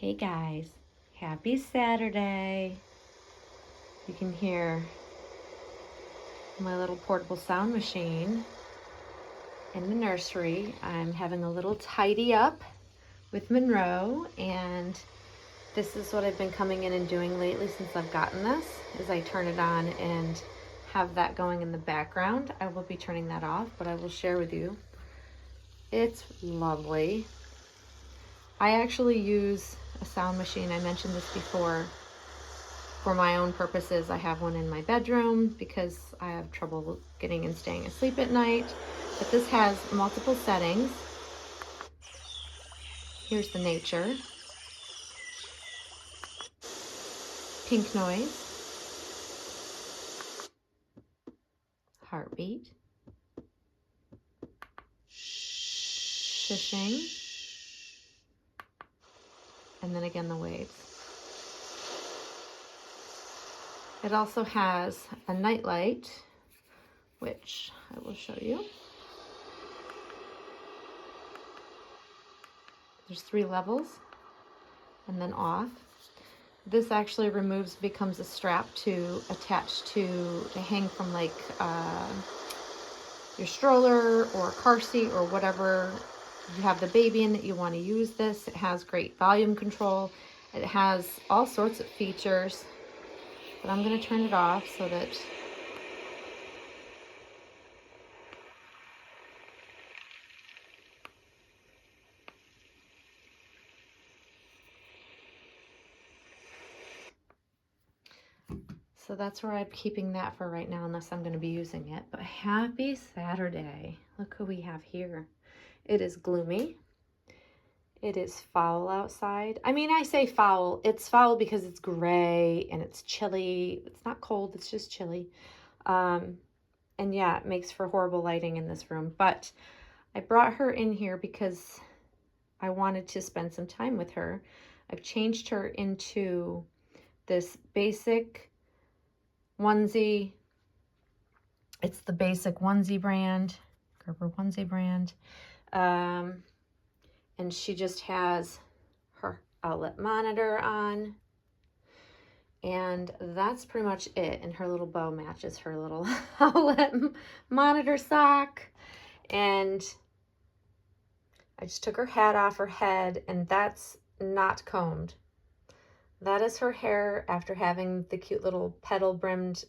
Hey guys, happy Saturday. You can hear my little portable sound machine in the nursery. I'm having a little tidy up with Monroe, and this is what I've been coming in and doing lately since I've gotten this, is I turn it on and have that going in the background. I will be turning that off, but I will share with you. It's lovely. I actually use a sound machine. I mentioned this before. For my own purposes, I have one in my bedroom because I have trouble getting and staying asleep at night. But this has multiple settings. Here's the nature. Pink noise. Heartbeat. Shushing. And then again the waves. It also has a night light, which I will show you. There's 3 levels, and then off. This actually becomes a strap to attach to hang from like your stroller or car seat or whatever you have the baby in that you want to use this. It has great volume control. It has all sorts of features, but I'm going to turn it off so that that's where I'm keeping that for right now, unless I'm going to be using it. But happy Saturday. Look who we have here. It is gloomy. It is foul outside. I mean, I say foul. It's foul because it's gray and it's chilly. It's not cold. It's just chilly. And yeah, it makes for horrible lighting in this room. But I brought her in here because I wanted to spend some time with her. I've changed her into this basic onesie. It's the basic onesie brand, Gerber onesie brand. And she just has her outlet monitor on. And that's pretty much it. And her little bow matches her little outlet monitor sock. And I just took her hat off her head, and that's not combed. That is her hair after having the cute little petal brimmed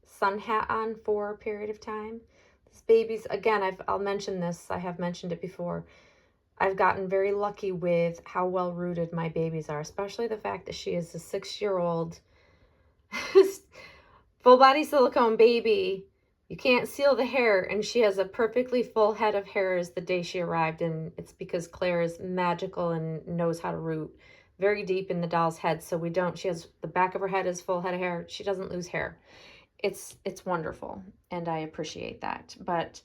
sun hat on for a period of time. This baby's, again, I'll mention this. I have mentioned it before. I've gotten very lucky with how well rooted my babies are, especially the fact that she is a 6-year-old full body silicone baby. You can't seal the hair, and she has a perfectly full head of hairs the day she arrived, and it's because Claire is magical and knows how to root very deep in the doll's head. So she has the back of her head is full head of hair. She doesn't lose hair. It's wonderful, and I appreciate that. But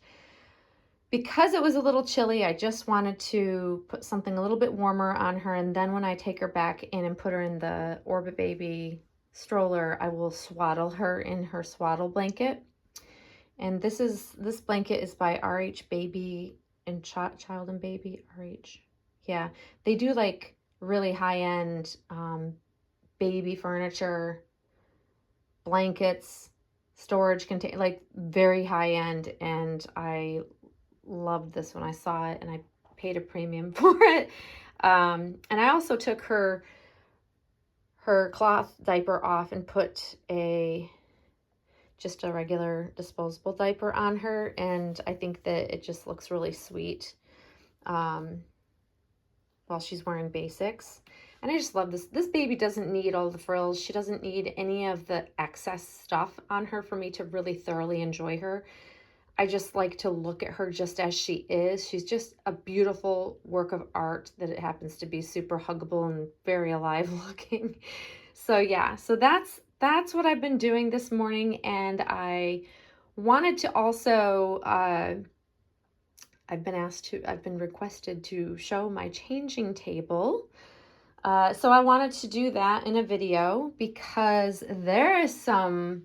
because it was a little chilly, I just wanted to put something a little bit warmer on her, and then when I take her back in and put her in the Orbit Baby stroller, I will swaddle her in her swaddle blanket. And this blanket is by RH Baby and Child and Baby, RH. Yeah, they do like really high-end baby furniture, blankets, storage contain, like very high-end, and I loved this when I saw it, and I paid a premium for it. And I also took her cloth diaper off and put just a regular disposable diaper on her, and I think that it just looks really sweet while she's wearing basics. And I just love this. This baby doesn't need all the frills. She doesn't need any of the excess stuff on her for me to really thoroughly enjoy her. I just like to look at her just as she is. She's just a beautiful work of art that it happens to be super huggable and very alive looking. So yeah, so that's what I've been doing this morning. And I wanted to also, I've been requested to show my changing table. So I wanted to do that in a video because there is some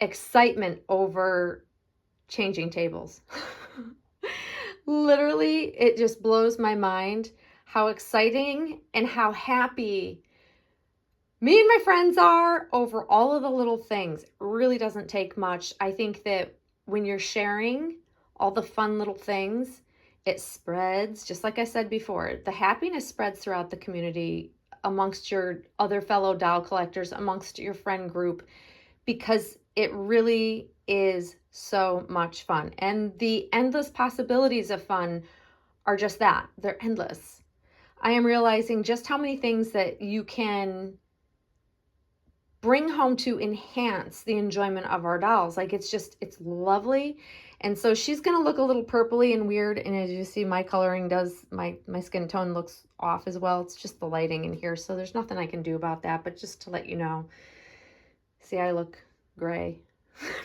excitement over changing tables. Literally, it just blows my mind how exciting and how happy me and my friends are over all of the little things. It really doesn't take much. I think that when you're sharing all the fun little things, it spreads, just like I said before, the happiness spreads throughout the community, amongst your other fellow doll collectors, amongst your friend group, because it really is so much fun. And the endless possibilities of fun are just that. They're endless. I am realizing just how many things that you can bring home to enhance the enjoyment of our dolls. Like, it's lovely. And so she's going to look a little purpley and weird. And as you see, my coloring does, my skin tone looks off as well. It's just the lighting in here. So there's nothing I can do about that, but just to let you know. See, I look gray,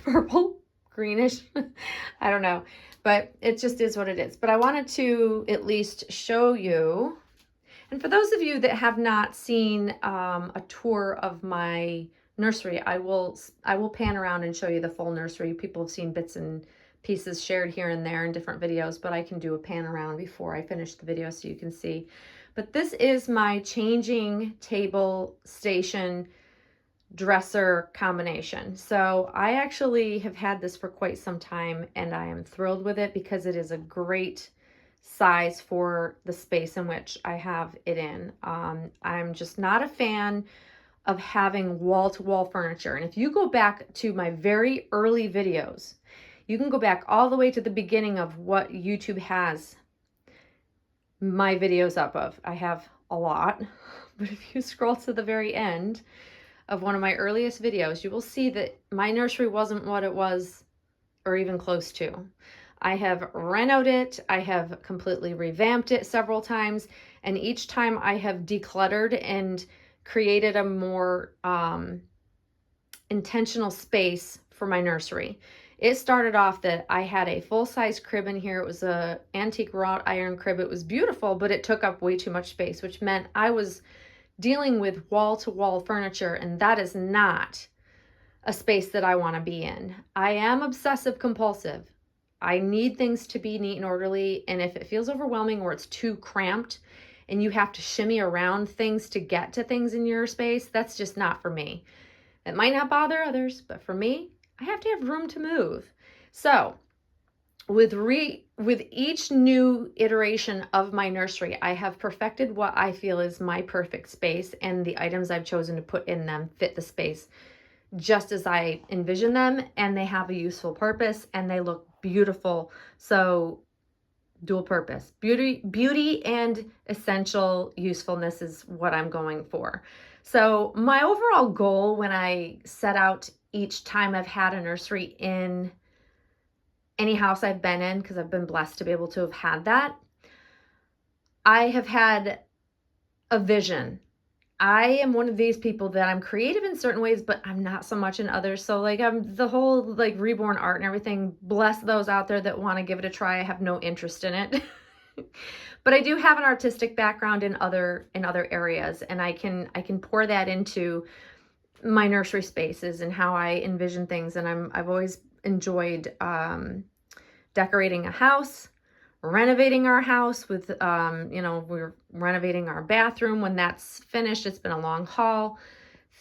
purple, greenish. I don't know, but it just is what it is. But I wanted to at least show you. And for those of you that have not seen a tour of my nursery, I will pan around and show you the full nursery. People have seen bits and pieces shared here and there in different videos, but I can do a pan around before I finish the video so you can see. But this is my changing table station dresser combination. So I actually have had this for quite some time, and I am thrilled with it because it is a great size for the space in which I have it in. I'm just not a fan of having wall-to-wall furniture. And if you go back to my very early videos, you can go back all the way to the beginning of what YouTube has my videos up of. I have a lot, but if you scroll to the very end of one of my earliest videos, you will see that my nursery wasn't what it was, or even close to. I have renovated it, I have completely revamped it several times, and each time I have decluttered and created a more intentional space for my nursery. It started off that I had a full-size crib in here. It was a antique wrought iron crib. It was beautiful, but it took up way too much space, which meant I was dealing with wall-to-wall furniture, and that is not a space that I want to be in. I am obsessive compulsive. I need things to be neat and orderly, and if it feels overwhelming or it's too cramped and you have to shimmy around things to get to things in your space, that's just not for me. It might not bother others, but for me, I have to have room to move. So with each new iteration of my nursery, I have perfected what I feel is my perfect space, and the items I've chosen to put in them fit the space just as I envision them, and they have a useful purpose, and they look beautiful. So dual purpose, beauty and essential usefulness is what I'm going for. So my overall goal when I set out each time I've had a nursery in any house I've been in, because I've been blessed to be able to have had that, I have had a vision. I am one of these people that I'm creative in certain ways, but I'm not so much in others. So like I'm the whole like reborn art and everything, bless those out there that want to give it a try. I have no interest in it. But I do have an artistic background in other areas, and I can pour that into my nursery spaces and how I envision things. And I've always enjoyed decorating a house, renovating our house with, we're renovating our bathroom. When that's finished, it's been a long haul.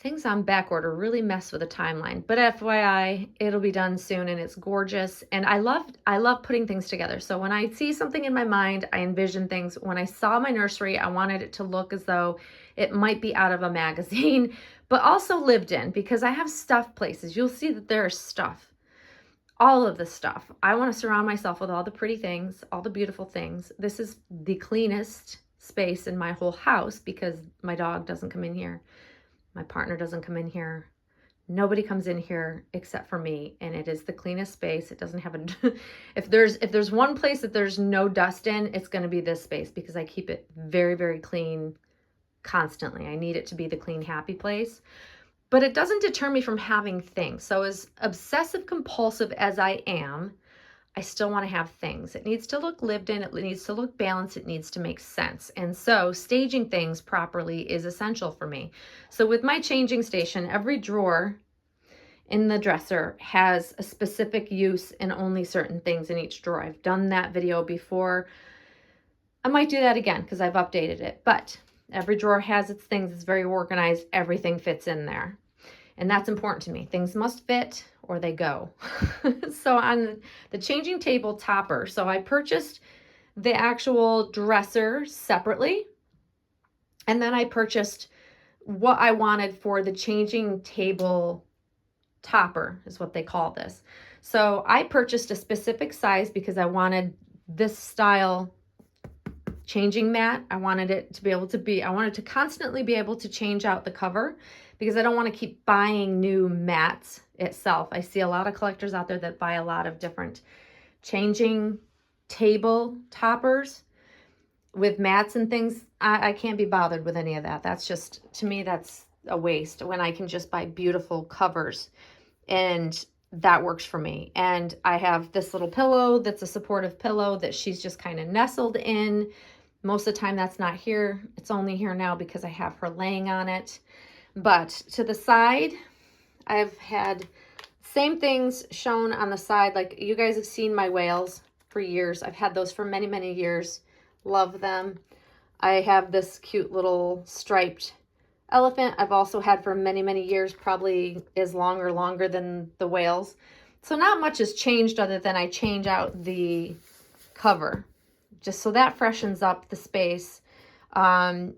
Things on back order really mess with the timeline, but FYI, it'll be done soon, and it's gorgeous. And I love putting things together. So when I see something in my mind, I envision things. When I saw my nursery, I wanted it to look as though it might be out of a magazine, but also lived in, because I have stuff places. You'll see that there is stuff. All of the stuff. I want to surround myself with all the pretty things, all the beautiful things. This is the cleanest space in my whole house because my dog doesn't come in here. My partner doesn't come in here. Nobody comes in here except for me, and it is the cleanest space. It doesn't have a if there's one place that there's no dust in, it's going to be this space, because I keep it very, very clean constantly. I need it to be the clean, happy place. But it doesn't deter me from having things. So as obsessive compulsive as I am, I still want to have things. It needs to look lived in. It needs to look balanced. It needs to make sense. And so staging things properly is essential for me. So with my changing station, every drawer in the dresser has a specific use and only certain things in each drawer. I've done that video before. I might do that again because I've updated it, but every drawer has its things. It's very organized. Everything fits in there. And that's important to me. Things must fit or they go. So on the changing table topper, so I purchased the actual dresser separately. And then I purchased what I wanted for the changing table topper, is what they call this. So I purchased a specific size because I wanted this style changing mat. I wanted it to be able to be, I wanted to constantly be able to change out the cover because I don't want to keep buying new mats itself. I see a lot of collectors out there that buy a lot of different changing table toppers with mats and things. I can't be bothered with any of that. That's just, to me, that's a waste when I can just buy beautiful covers, and that works for me. And I have this little pillow that's a supportive pillow that she's just kind of nestled in. Most of the time that's not here. It's only here now because I have her laying on it. But to the side, I've had same things shown on the side. Like you guys have seen my whales for years. I've had those for many, many years. Love them. I have this cute little striped elephant I've also had for many, many years, probably as long or longer than the whales. So not much has changed other than I change out the cover, just so that freshens up the space and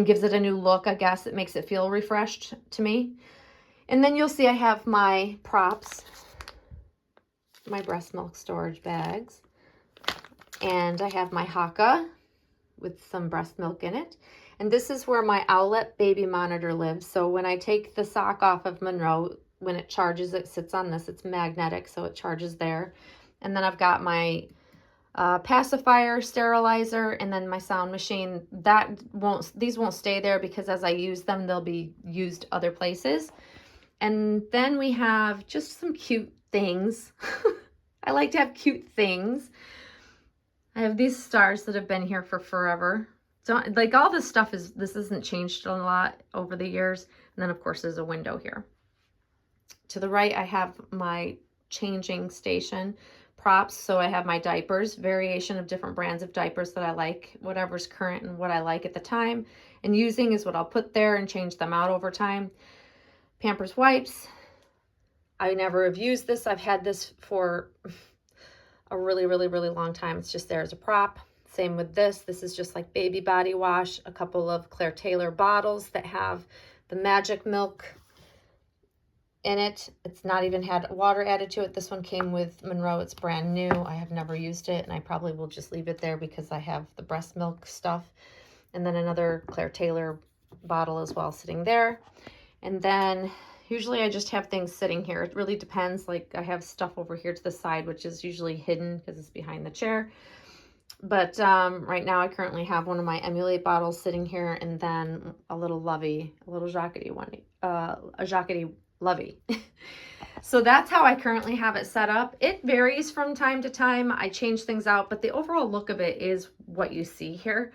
gives it a new look, I guess. It makes it feel refreshed to me. And then you'll see I have my props, my breast milk storage bags, and I have my Haka with some breast milk in it. And this is where my Owlet baby monitor lives. So when I take the sock off of Monroe, when it charges, it sits on this. It's magnetic, so it charges there. And then I've got my pacifier, sterilizer, and then my sound machine. These won't stay there because as I use them, they'll be used other places. And then we have just some cute things. I like to have cute things. I have these stars that have been here for forever. So like all this stuff this hasn't changed a lot over the years. And then of course there's a window here. To the right, I have my changing station props. So I have my diapers, variation of different brands of diapers that I like, whatever's current and what I like at the time. And using is what I'll put there and change them out over time. Pampers wipes. I never have used this. I've had this for a really, really, really long time. It's just there as a prop. Same with this. This is just like baby body wash. A couple of Claire Taylor bottles that have the magic milk in it. It's not even had water added to it. This one came with Monroe. It's brand new. I have never used it, and I probably will just leave it there because I have the breast milk stuff. And then another Claire Taylor bottle as well sitting there. And then usually I just have things sitting here. It really depends. Like I have stuff over here to the side, which is usually hidden because it's behind the chair. But right now I currently have one of my Emulate bottles sitting here, and then a little Lovey, a little Jacquety one, a Jacquety Lovey. So that's how I currently have it set up. It varies from time to time. I change things out, but the overall look of it is what you see here.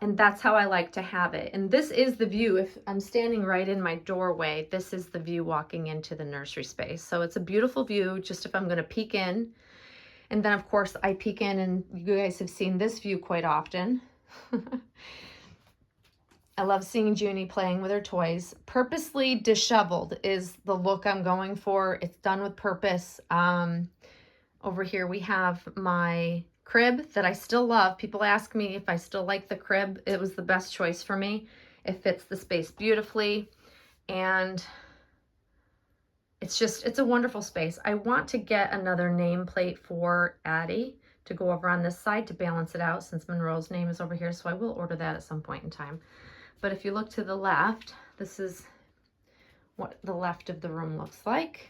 And that's how I like to have it. And this is the view. If I'm standing right in my doorway, this is the view walking into the nursery space. So it's a beautiful view, just if I'm going to peek in. And then, of course, I peek in, and you guys have seen this view quite often. I love seeing Junie playing with her toys. Purposely disheveled is the look I'm going for. It's done with purpose. Over here we have my crib that I still love. People ask me if I still like the crib. It was the best choice for me. It fits the space beautifully, and it's a wonderful space. I want to get another nameplate for Addie to go over on this side to balance it out since Monroe's name is over here, so I will order that at some point in time. But if you look to the left, this is what the left of the room looks like.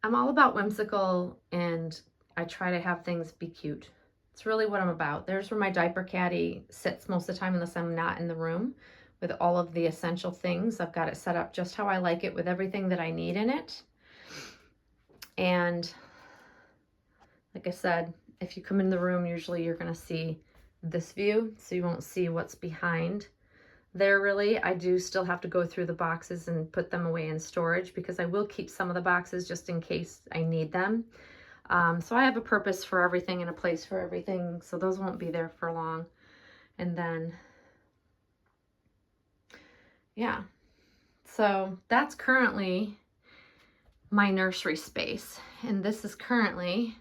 I'm all about whimsical, and I try to have things be cute. It's really what I'm about. There's where my diaper caddy sits most of the time unless I'm not in the room, with all of the essential things. I've got it set up just how I like it with everything that I need in it. And like I said, if you come in the room, usually you're going to see this view, so you won't see what's behind there really. I do still have to go through the boxes and put them away in storage because I will keep some of the boxes just in case I need them. So I have a purpose for everything and a place for everything. So those won't be there for long. And then, yeah. So that's currently my nursery space. And this is currently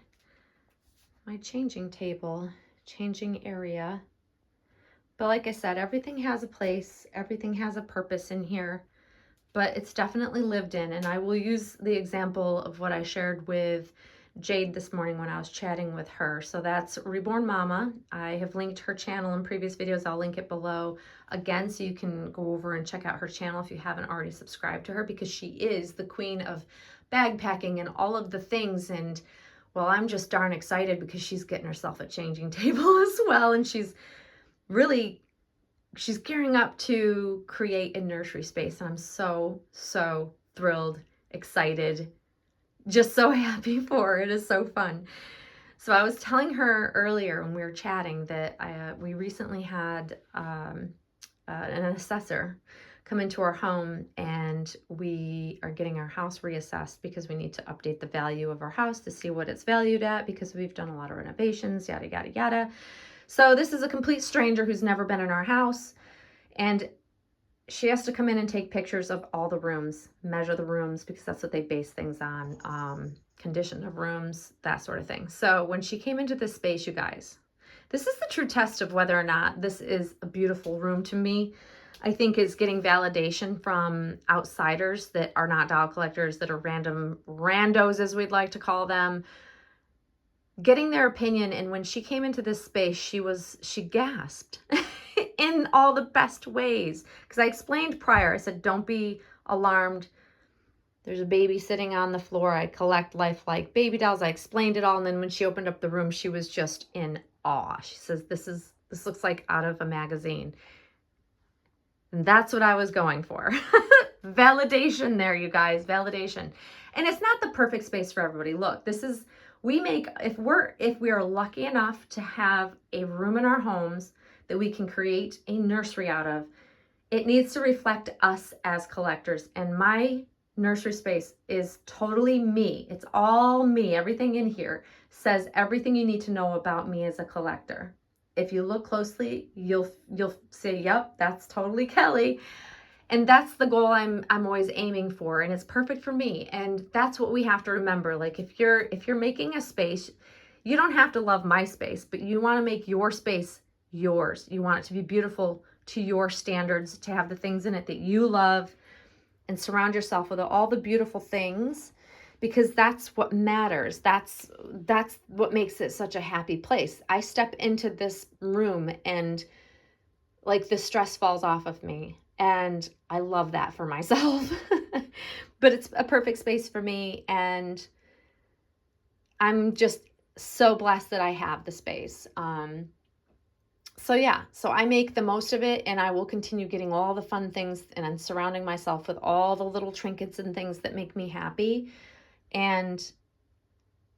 my changing table, changing area. But like I said, everything has a place, everything has a purpose in here, but it's definitely lived in. And I will use the example of what I shared with Jade this morning when I was chatting with her. So that's Reborn Mama. I have linked her channel in previous videos. I'll link it below again, so you can go over and check out her channel if you haven't already subscribed to her, because she is the queen of bag packing and all of the things. And well, I'm just darn excited because she's getting herself a changing table as well. And she's gearing up to create a nursery space. And I'm so, so thrilled, excited, just so happy for her. It is so fun. So I was telling her earlier when we were chatting that we recently had an assessor come into our home, and we are getting our house reassessed because we need to update the value of our house to see what it's valued at, because we've done a lot of renovations, yada, yada, yada. So this is a complete stranger who's never been in our house, and she has to come in and take pictures of all the rooms, measure the rooms, because that's what they base things on, condition of rooms, that sort of thing. So when she came into this space, you guys, this is the true test of whether or not this is a beautiful room to me. I think is getting validation from outsiders that are not doll collectors, that are random randos, as we'd like to call them, getting their opinion. And when she came into this space, she gasped in all the best ways. Because I explained prior, I said, don't be alarmed. There's a baby sitting on the floor. I collect lifelike baby dolls. I explained it all. And then when she opened up the room, she was just in awe. She says, this looks like out of a magazine. And that's what I was going for. Validation there, you guys, validation. And it's not the perfect space for everybody. Look, this is, if we are lucky enough to have a room in our homes that we can create a nursery out of, it needs to reflect us as collectors. And my nursery space is totally me. It's all me. Everything in here says everything you need to know about me as a collector. If you look closely, you'll say, yep, that's totally Kelly. And that's the goal I'm always aiming for, and it's perfect for me. And that's what we have to remember. Like if you're making a space, you don't have to love my space, but you want to make your space yours. You want it to be beautiful to your standards, to have the things in it that you love, and surround yourself with all the beautiful things, because that's what matters. That's what makes it such a happy place. I step into this room and like the stress falls off of me. And I love that for myself. But it's a perfect space for me. And I'm just so blessed that I have the space. So yeah, so I make the most of it, and I will continue getting all the fun things, and I'm surrounding myself with all the little trinkets and things that make me happy. And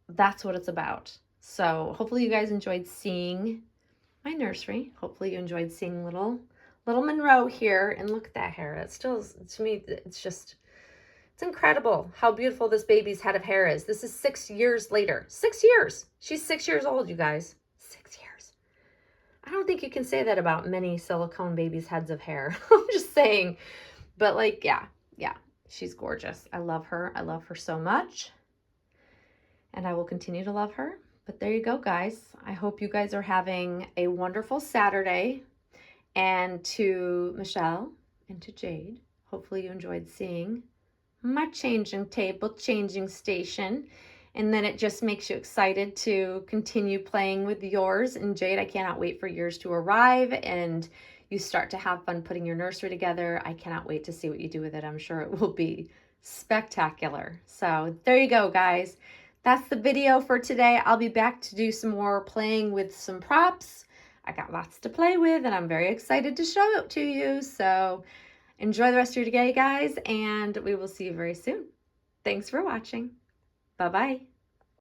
that's what it's about. So hopefully you guys enjoyed seeing my nursery. Hopefully you enjoyed seeing little Monroe here. And look at that hair. It's still, to me, it's incredible how beautiful this baby's head of hair is. This is 6 years later. 6 years. She's 6 years old, you guys. 6 years. I don't think you can say that about many silicone babies' heads of hair. I'm just saying. But like, yeah, she's gorgeous. I love her. I love her so much. And I will continue to love her. But there you go, guys. I hope you guys are having a wonderful Saturday. And to Michelle and to Jade, hopefully you enjoyed seeing my changing table, changing station. And then it just makes you excited to continue playing with yours. And Jade, I cannot wait for yours to arrive and you start to have fun putting your nursery together. I cannot wait to see what you do with it. I'm sure it will be spectacular. So there you go, guys. That's the video for today. I'll be back to do some more playing with some props. I got lots to play with, and I'm very excited to show it to you. So enjoy the rest of your day, guys, and we will see you very soon. Thanks for watching. Bye-bye.